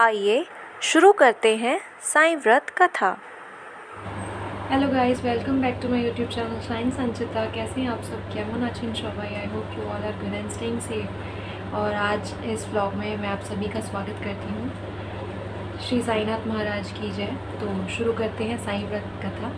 आइए शुरू करते हैं साईं व्रत कथा। Hello guys, welcome back to my YouTube channel Shine Sanchita. कैसे हैं आप सब? केमन आছেন সবাই? I hope you all are good and staying safe. और आज इस व्लॉग में मैं आप सभी का स्वागत करती हूँ। श्री साईनाथ महाराज की जय। तो शुरू करते हैं साईं व्रत कथा।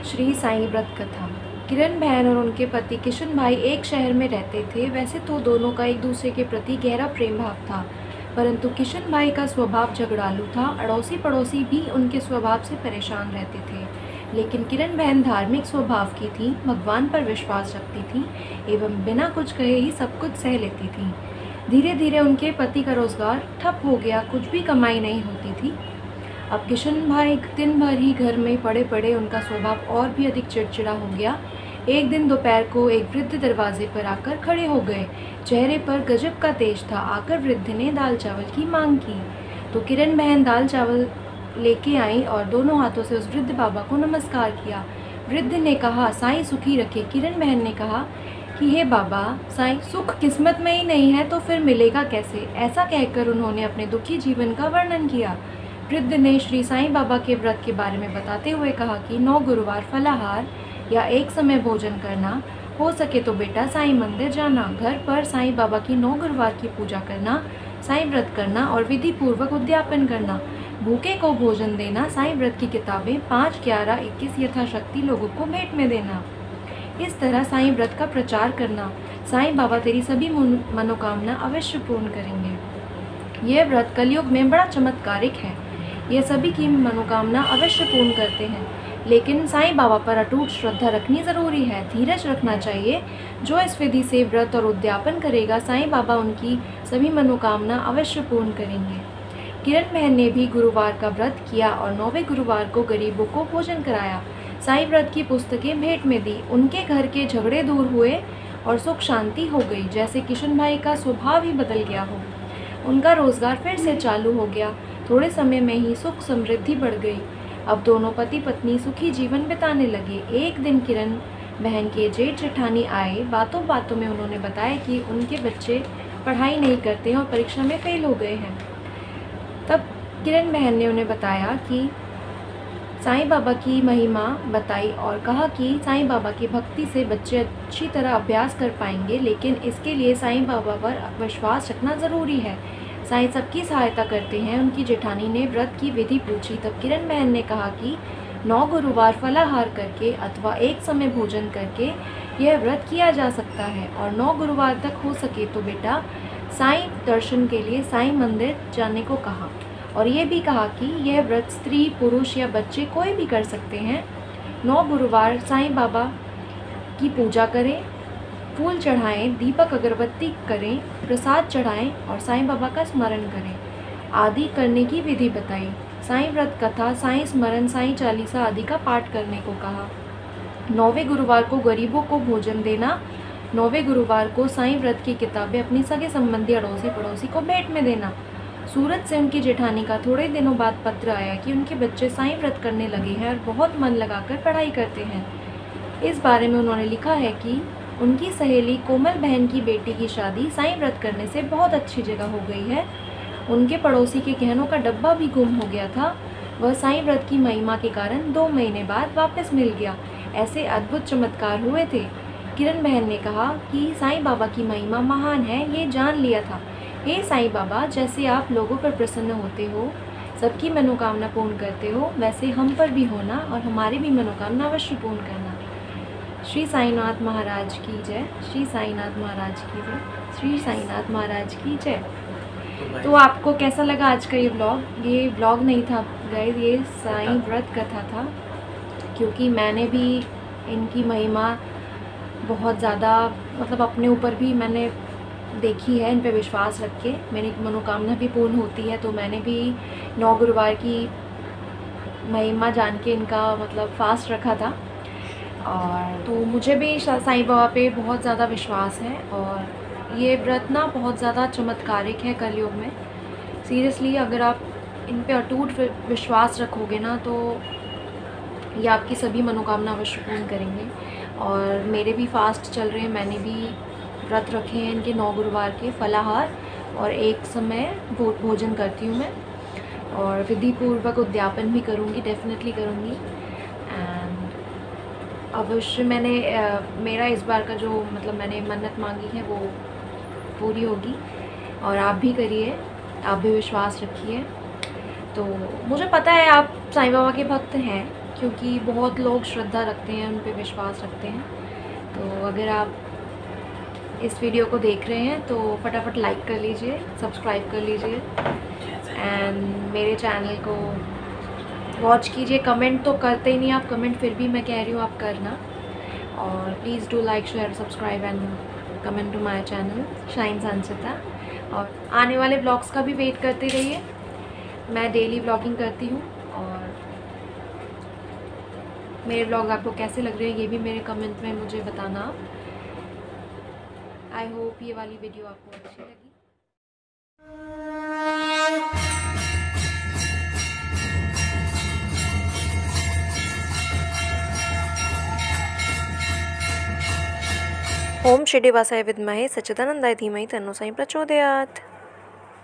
श्री साईं व्रत कथा। किरण बहन और उनके पति किशन भाई एक शहर में रहते थे। वैसे तो दोनों का एक दूसरे के प्रति गहरा प्रेम भाव था, परंतु किशन भाई का स्वभाव झगड़ालू था। अड़ोसी पड़ोसी भी उनके स्वभाव से परेशान रहते थे। लेकिन किरण बहन धार्मिक स्वभाव की थी, भगवान पर विश्वास रखती थी एवं बिना कुछ कहे ही सब कुछ सह लेती थी। धीरे धीरे उनके पति का रोजगार ठप हो गया, कुछ भी कमाई नहीं होती थी। अब किशन भाई दिन भर ही घर में पड़े पड़े उनका स्वभाव और भी अधिक चिड़चिड़ा हो गया। एक दिन दोपहर को एक वृद्ध दरवाजे पर आकर खड़े हो गए। चेहरे पर गजब का तेज था। आकर वृद्ध ने दाल चावल की मांग की तो किरण बहन दाल चावल लेके आई और दोनों हाथों से उस वृद्ध बाबा को नमस्कार किया। वृद्ध ने कहा, साईं सुखी रखे। किरण बहन ने कहा कि हे बाबा, साईं सुख किस्मत में ही नहीं है तो फिर मिलेगा कैसे? ऐसा कहकर उन्होंने अपने दुखी जीवन का वर्णन किया। वृद्ध ने श्री साईं बाबा के व्रत के बारे में बताते हुए कहा कि 9 गुरुवार फलाहार या एक समय भोजन करना, हो सके तो बेटा साईं मंदिर जाना, घर पर साईं बाबा की 9 गुरुवार की पूजा करना, साईं व्रत करना और विधि पूर्वक उद्यापन करना, भूखे को भोजन देना, साईं व्रत की किताबें 5, 11, 21 यथाशक्ति लोगों को भेंट में देना। इस तरह साईं व्रत का प्रचार करना। साईं बाबा तेरी सभी मनोकामना अवश्य पूर्ण करेंगे। यह व्रत कलयुग में बड़ा चमत्कारिक है। यह सभी की मनोकामना अवश्य पूर्ण करते हैं, लेकिन साईं बाबा पर अटूट श्रद्धा रखनी ज़रूरी है। धीरज रखना चाहिए। जो इस विधि से व्रत और उद्यापन करेगा, साईं बाबा उनकी सभी मनोकामना अवश्य पूर्ण करेंगे। किरण बहन ने भी गुरुवार का व्रत किया और 9वें गुरुवार को गरीबों को भोजन कराया। साईं व्रत की पुस्तकें भेंट में दी। उनके घर के झगड़े दूर हुए और सुख शांति हो गई, जैसे किशन भाई का स्वभाव ही बदल गया हो। उनका रोजगार फिर से चालू हो गया। थोड़े समय में ही सुख समृद्धि बढ़ गई। अब दोनों पति पत्नी सुखी जीवन बिताने लगे। एक दिन किरण बहन के जेठ जेठानी आए। बातों बातों में उन्होंने बताया कि उनके बच्चे पढ़ाई नहीं करते हैं और परीक्षा में फेल हो गए हैं। तब किरण बहन ने उन्हें बताया कि साईं बाबा की महिमा बताई और कहा कि साईं बाबा की भक्ति से बच्चे अच्छी तरह अभ्यास कर पाएंगे, लेकिन इसके लिए साईं बाबा पर विश्वास रखना ज़रूरी है। साईं सबकी सहायता करते हैं। उनकी जेठानी ने व्रत की विधि पूछी। तब किरण बहन ने कहा कि 9 गुरुवार फलाहार करके अथवा एक समय भोजन करके यह व्रत किया जा सकता है, और 9 गुरुवार तक हो सके तो बेटा साईं दर्शन के लिए साईं मंदिर जाने को कहा। और ये भी कहा कि यह व्रत स्त्री, पुरुष या बच्चे कोई भी कर सकते हैं। 9 गुरुवार साईं बाबा की पूजा करें, फूल चढ़ाएं, दीपक अगरबत्ती करें, प्रसाद चढ़ाएं और साईं बाबा का स्मरण करें आदि करने की विधि बताई। साईं व्रत कथा, साईं स्मरण, साईं चालीसा आदि का पाठ करने को कहा। 9वें गुरुवार को गरीबों को भोजन देना। 9वें गुरुवार को साईं व्रत की किताबें अपनी सगे संबंधी अड़ोसी पड़ोसी को भेंट में देना। सूरत से उनकी जेठानी का थोड़े दिनों बाद पत्र आया कि उनके बच्चे साईं व्रत करने लगे हैं और बहुत मन लगाकर पढ़ाई करते हैं। इस बारे में उन्होंने लिखा है कि उनकी सहेली कोमल बहन की बेटी की शादी साईं व्रत करने से बहुत अच्छी जगह हो गई है। उनके पड़ोसी के गहनों का डब्बा भी गुम हो गया था। वह साईं व्रत की महिमा के कारण 2 महीने बाद वापस मिल गया। ऐसे अद्भुत चमत्कार हुए थे। किरण बहन ने कहा कि साईं बाबा की महिमा महान है, ये जान लिया था। हे साईं बाबा, जैसे आप लोगों पर प्रसन्न होते हो, सबकी मनोकामना पूर्ण करते हो, वैसे हम पर भी होना और हमारी भी मनोकामना अवश्य पूर्ण करना। श्री साईनाथ महाराज की जय। श्री साईनाथ महाराज की जय। श्री साईनाथ महाराज की जय। तो आपको कैसा लगा आज का ये व्लॉग? ये व्लॉग नहीं था गाइस, ये साईं व्रत कथा था, क्योंकि मैंने भी इनकी महिमा बहुत ज़्यादा मतलब अपने ऊपर भी मैंने देखी है। इन पे विश्वास रख के मेरी मनोकामना भी पूर्ण होती है। तो मैंने भी 9 गुरुवार की महिमा जान के इनका मतलब फास्ट रखा था। और तो मुझे भी साईं बाबा पे बहुत ज़्यादा विश्वास है और ये व्रत ना बहुत ज़्यादा चमत्कारिक है कलयुग में। सीरियसली अगर आप इन पे अटूट विश्वास रखोगे ना, तो ये आपकी सभी मनोकामना अवश्य पूर्ण करेंगे। और मेरे भी फास्ट चल रहे हैं, मैंने भी व्रत रखे हैं इनके 9 गुरुवार के फलाहार और एक समय भोजन करती हूँ मैं, और विधिपूर्वक उद्यापन भी करूँगी, डेफिनेटली करूँगी। एंड अवश्य मेरा इस बार का जो मैंने मन्नत मांगी है वो पूरी होगी, और आप भी करिए, आप भी विश्वास रखिए। तो मुझे पता है आप साईं बाबा के भक्त हैं, क्योंकि बहुत लोग श्रद्धा रखते हैं, उन पे विश्वास रखते हैं। तो अगर आप इस वीडियो को देख रहे हैं तो फटाफट लाइक कर लीजिए, सब्सक्राइब कर लीजिए, एंड मेरे चैनल को वॉच कीजिए। कमेंट तो करते ही नहीं आप, कमेंट फिर भी मैं कह रही हूँ आप करना। और please do like, share, subscribe and comment to my channel Shine Sanchita. और आने वाले ब्लॉग्स का भी वेट करते रहिए। मैं डेली ब्लॉगिंग करती हूँ, और मेरे ब्लॉग आपको कैसे लग रहे हैं ये भी मेरे कमेंट में मुझे बताना आप। आई होप ये वाली वीडियो आपको अच्छी लगी। ओम श्री वासाय विद्महे सच्चिदानंदाय धीमहि तन्नो साई प्रचोदयात्।